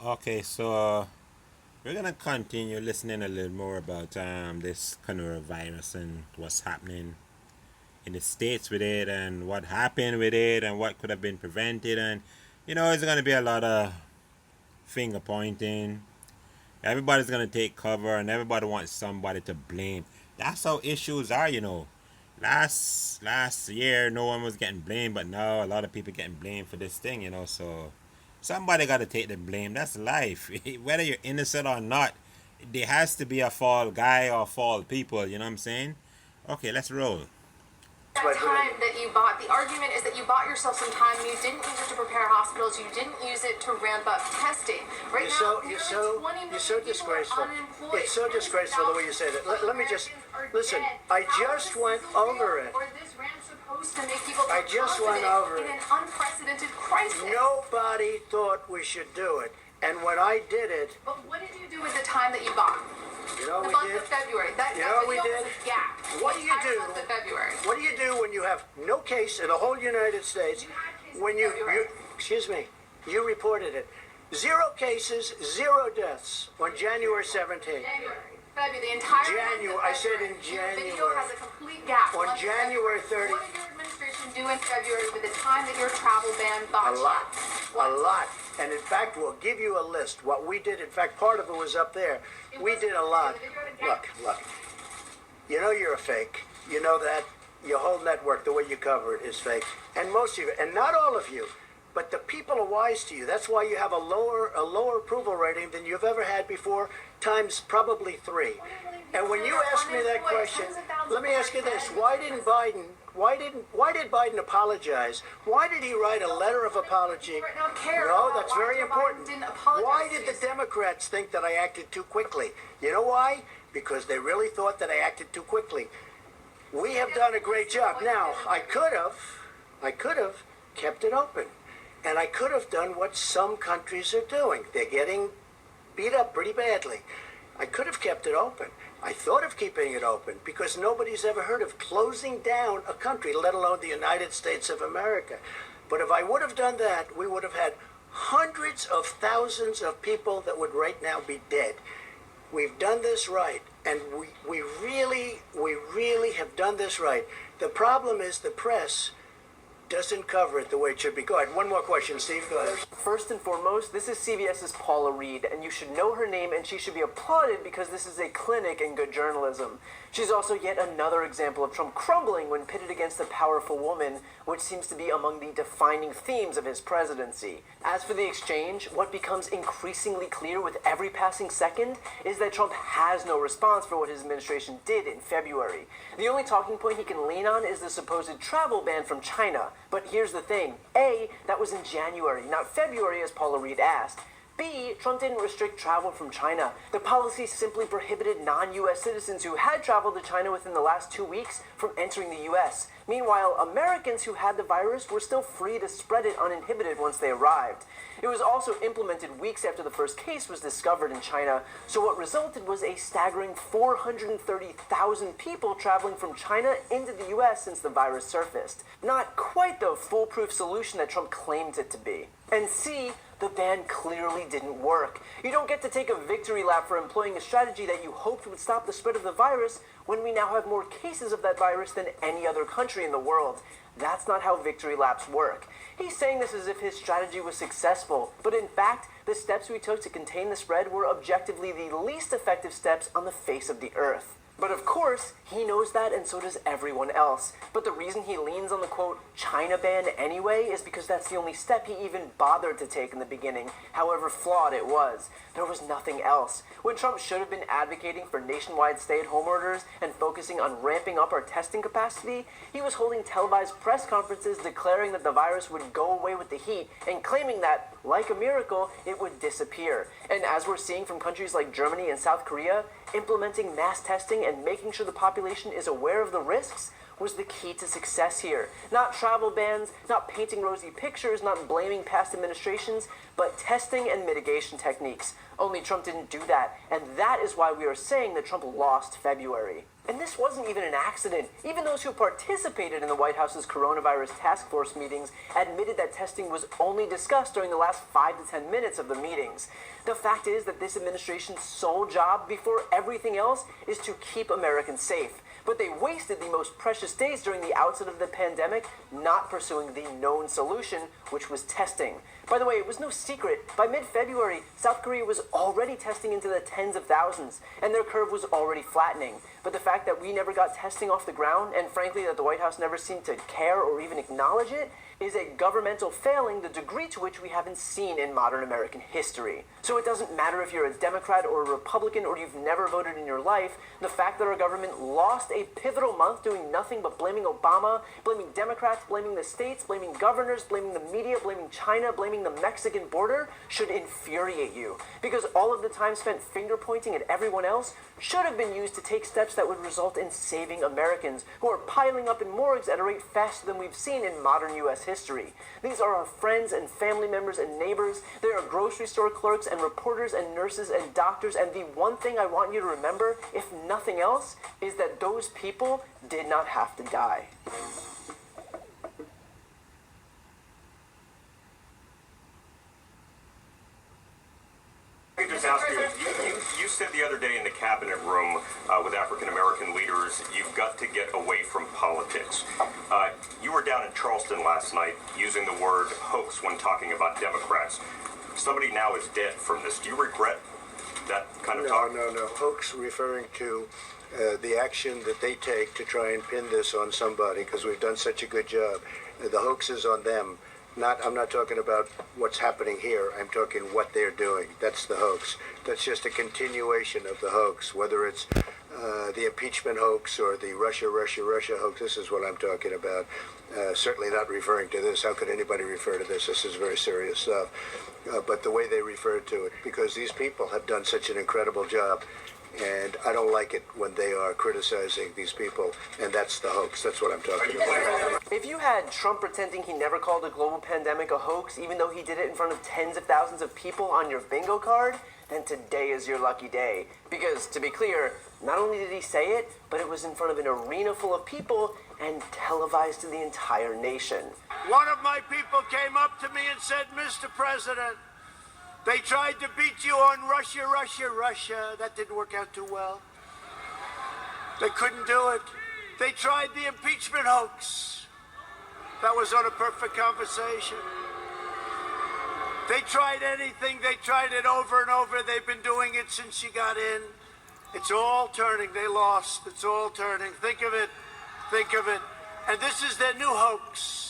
Okay, so we're gonna continue listening a little more about this coronavirus and what's happening in the states with it and what happened with it and what could have been prevented and it's gonna be a lot of finger pointing. Everybody's gonna take cover and everybody wants somebody to blame. That's how issues are. Last year no one was getting blamed, but now a lot of people getting blamed for this thing. So somebody got to take the blame. That's life. Whether you're innocent or not, there has to be a fall guy or fall people. You know what I'm saying? Okay, let's roll. That time that you bought, the argument is that you bought yourself some time. You didn't use it to prepare hospitals. You didn't use it to ramp up testing. Right now, you're so disgraceful. It's so disgraceful the way you say that. Let me just listen. I just went over it. I just went over it. In an unprecedented crisis. Nobody thought we should do it, and when I did it. But what did you do with the time that you bought? You know the we month did. of February. That We did. Gap. What do you do? Month of February. What do you do when you have no case in the whole United States? When you excuse me, you reported it. 0 cases, 0 deaths on January 17th. February, the entire January. I said in January. Your video has a complete gap. On January 30th. What did your administration do in February with the time that your travel ban bought A lot. A lot. And in fact, we'll give you a list. What we did, in fact, part of it was up there. We did a lot. Look. You know you're a fake. You know that. Your whole network, the way you cover it, is fake. And most of you, and not all of you, but the people are wise to you. That's why you have a lower approval rating than you've ever had before, times probably 3. And when you ask me that question, let me ask you this: Why did Biden apologize? Why did he write a letter of apology? No, that's very important. Why did the Democrats think that I acted too quickly? You know why? Because they really thought that I acted too quickly. We have done a great job. Now, I could have kept it open. And I could have done what some countries are doing. They're getting beat up pretty badly. I could have kept it open. I thought of keeping it open because nobody's ever heard of closing down a country, let alone the United States of America. But if I would have done that, we would have had hundreds of thousands of people that would right now be dead. We've done this right, and we really have done this right. The problem is the press doesn't cover it the way it should be. Go ahead. One more question, Steve. Go ahead. First and foremost, this is CBS's Paula Reed, and you should know her name, and she should be applauded because this is a clinic in good journalism. She's also yet another example of Trump crumbling when pitted against a powerful woman, which seems to be among the defining themes of his presidency. As for the exchange, what becomes increasingly clear with every passing second is that Trump has no response for what his administration did in February. The only talking point he can lean on is the supposed travel ban from China. But here's the thing. A, that was in January, not February as Paula Reed asked. B, Trump didn't restrict travel from China. The policy simply prohibited non-U.S. citizens who had traveled to China within the last 2 weeks from entering the U.S. Meanwhile, Americans who had the virus were still free to spread it uninhibited once they arrived. It was also implemented weeks after the first case was discovered in China, so what resulted was a staggering 430,000 people traveling from China into the U.S. since the virus surfaced. Not quite the foolproof solution that Trump claimed it to be. And C, the ban clearly didn't work. You don't get to take a victory lap for employing a strategy that you hoped would stop the spread of the virus when we now have more cases of that virus than any other country in the world. That's not how victory laps work. He's saying this as if his strategy was successful, but in fact, the steps we took to contain the spread were objectively the least effective steps on the face of the earth. But of course, he knows that, and so does everyone else. But the reason he leans on the, quote, China ban anyway is because that's the only step he even bothered to take in the beginning, however flawed it was. There was nothing else. When Trump should have been advocating for nationwide stay-at-home orders and focusing on ramping up our testing capacity, he was holding televised press conferences declaring that the virus would go away with the heat and claiming that, like a miracle, it would disappear. And as we're seeing from countries like Germany and South Korea, implementing mass testing and making sure the population is aware of the risks, was the key to success here. Not travel bans, not painting rosy pictures, not blaming past administrations, but testing and mitigation techniques. Only Trump didn't do that, and that is why we are saying that Trump lost February. And this wasn't even an accident. Even those who participated in the White House's coronavirus task force meetings admitted that testing was only discussed during the last 5 to 10 minutes of the meetings. The fact is that this administration's sole job, before everything else, is to keep Americans safe. But they wasted the most precious days during the outset of the pandemic not pursuing the known solution, which was testing. By the way, it was no secret. By mid-February, South Korea was already testing into the tens of thousands, and their curve was already flattening. But the fact that we never got testing off the ground, and frankly that the White House never seemed to care or even acknowledge it, is a governmental failing the degree to which we haven't seen in modern American history. So it doesn't matter if you're a Democrat or a Republican or you've never voted in your life, the fact that our government lost a pivotal month doing nothing but blaming Obama, blaming Democrats, blaming the states, blaming governors, blaming the media, blaming China, blaming the Mexican border should infuriate you. Because all of the time spent finger pointing at everyone else should have been used to take steps that would result in saving Americans who are piling up in morgues at a rate faster than we've seen in modern U.S. history. These are our friends and family members and neighbors. They are grocery store clerks and reporters and nurses and doctors. And the one thing I want you to remember, if nothing else, is that those people did not have to die. Let me just ask you said the other day in the cabinet room with African American leaders, you've got to get away from politics. You were down in Charleston last night using the word hoax when talking about Democrats. Somebody now is dead from this. Do you regret that kind of talk? No. Hoax referring to the action that they take to try and pin this on somebody because we've done such a good job. The hoax is on them. I'm not talking about what's happening here. I'm talking what they're doing. That's the hoax. That's just a continuation of the hoax, whether it's the impeachment hoax or the Russia hoax. This is what I'm talking about. Certainly not referring to this. How could anybody refer to this? This is very serious stuff. But the way they refer to it, because these people have done such an incredible job. And I don't like it when they are criticizing these people, and that's the hoax. That's what I'm talking about. If you had Trump pretending he never called a global pandemic a hoax, even though he did it in front of tens of thousands of people on your bingo card, then today is your lucky day. Because, to be clear, not only did he say it, but it was in front of an arena full of people and televised to the entire nation. One of my people came up to me and said, Mr. President, they tried to beat you on Russia. That didn't work out too well. They couldn't do it. They tried the impeachment hoax. That was on a perfect conversation. They tried anything. They tried it over and over. They've been doing it since you got in. It's all turning. They lost. It's all turning. Think of it. And this is their new hoax.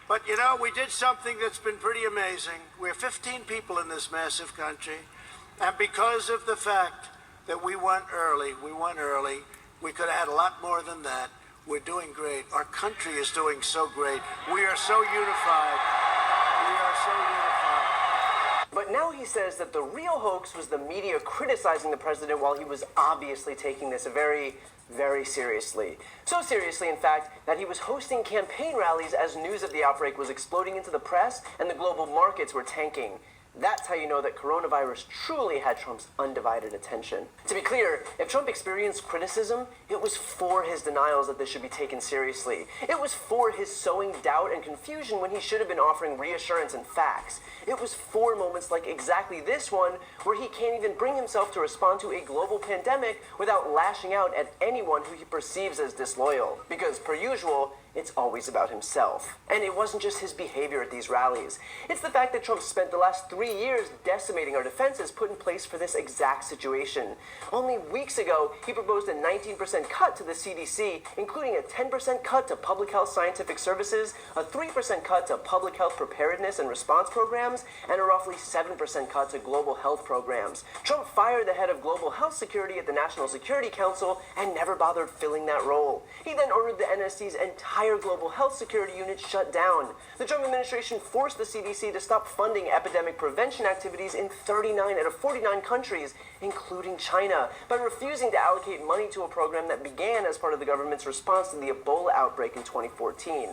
But, you know, we did something that's been pretty amazing. We're 15 people in this massive country. And because of the fact that we went early, we could have had a lot more than that. We're doing great. Our country is doing so great. We are so unified. But now he says that the real hoax was the media criticizing the president while he was obviously taking this very seriously. So seriously, in fact, that he was hosting campaign rallies as news of the outbreak was exploding into the press and the global markets were tanking. That's how you know that coronavirus truly had Trump's undivided attention. To be clear, if Trump experienced criticism, it was for his denials that this should be taken seriously. It was for his sowing doubt and confusion when he should have been offering reassurance and facts. It was for moments like exactly this one, where he can't even bring himself to respond to a global pandemic without lashing out at anyone who he perceives as disloyal. Because, per usual, it's always about himself. And it wasn't just his behavior at these rallies. It's the fact that Trump spent the last 3 years decimating our defenses put in place for this exact situation. Only weeks ago, he proposed a 19% cut to the CDC, including a 10% cut to public health scientific services, a 3% cut to public health preparedness and response programs, and a roughly 7% cut to global health programs. Trump fired the head of global health security at the National Security Council and never bothered filling that role. He then ordered the NSC's entire entire global health security unit shut down. The Trump administration forced the CDC to stop funding epidemic prevention activities in 39 out of 49 countries, including China, by refusing to allocate money to a program that began as part of the government's response to the Ebola outbreak in 2014.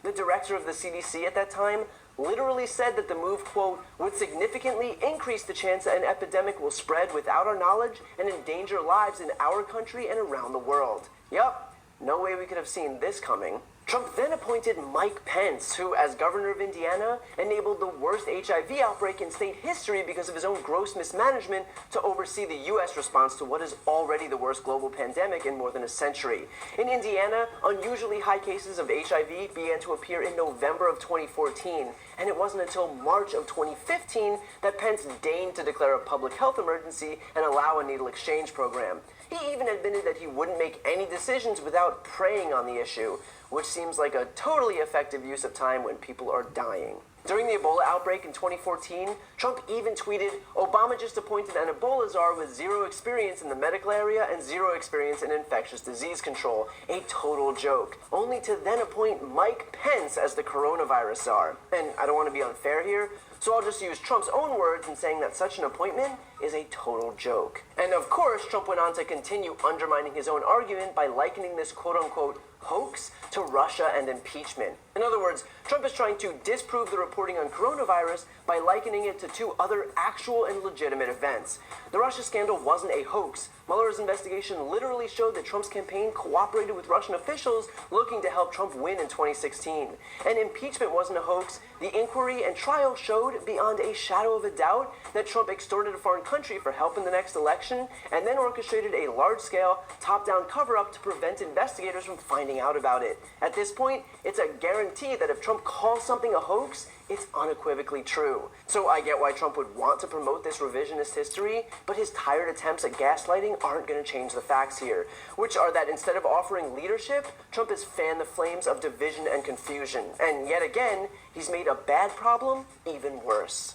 The director of the CDC at that time literally said that the move, quote, would significantly increase the chance that an epidemic will spread without our knowledge and endanger lives in our country and around the world. Yup, no way we could have seen this coming. Trump then appointed Mike Pence, who, as governor of Indiana, enabled the worst HIV outbreak in state history because of his own gross mismanagement to oversee the U.S. response to what is already the worst global pandemic in more than a century. In Indiana, unusually high cases of HIV began to appear in November of 2014, and it wasn't until March of 2015 that Pence deigned to declare a public health emergency and allow a needle exchange program. He even admitted that he wouldn't make any decisions without praying on the issue, which seems like a totally effective use of time when people are dying. During the Ebola outbreak in 2014, Trump even tweeted, "Obama just appointed an Ebola czar with zero experience in the medical area and zero experience in infectious disease control. A total joke." Only to then appoint Mike Pence as the coronavirus czar. And I don't want to be unfair here, so I'll just use Trump's own words in saying that such an appointment is a total joke. And of course, Trump went on to continue undermining his own argument by likening this quote-unquote hoax to Russia and impeachment. In other words, Trump is trying to disprove the reporting on coronavirus by likening it to two other actual and legitimate events. The Russia scandal wasn't a hoax. Mueller's investigation literally showed that Trump's campaign cooperated with Russian officials looking to help Trump win in 2016. And impeachment wasn't a hoax. The inquiry and trial showed beyond a shadow of a doubt that Trump extorted a foreign country for help in the next election and then orchestrated a large-scale, top-down cover-up to prevent investigators from finding out about it. At this point, it's a guarantee that if Trump calls something a hoax, it's unequivocally true. So I get why Trump would want to promote this revisionist history, but his tired attempts at gaslighting aren't going to change the facts here, which are that instead of offering leadership, Trump has fanned the flames of division and confusion. And yet again, he's made a bad problem even worse.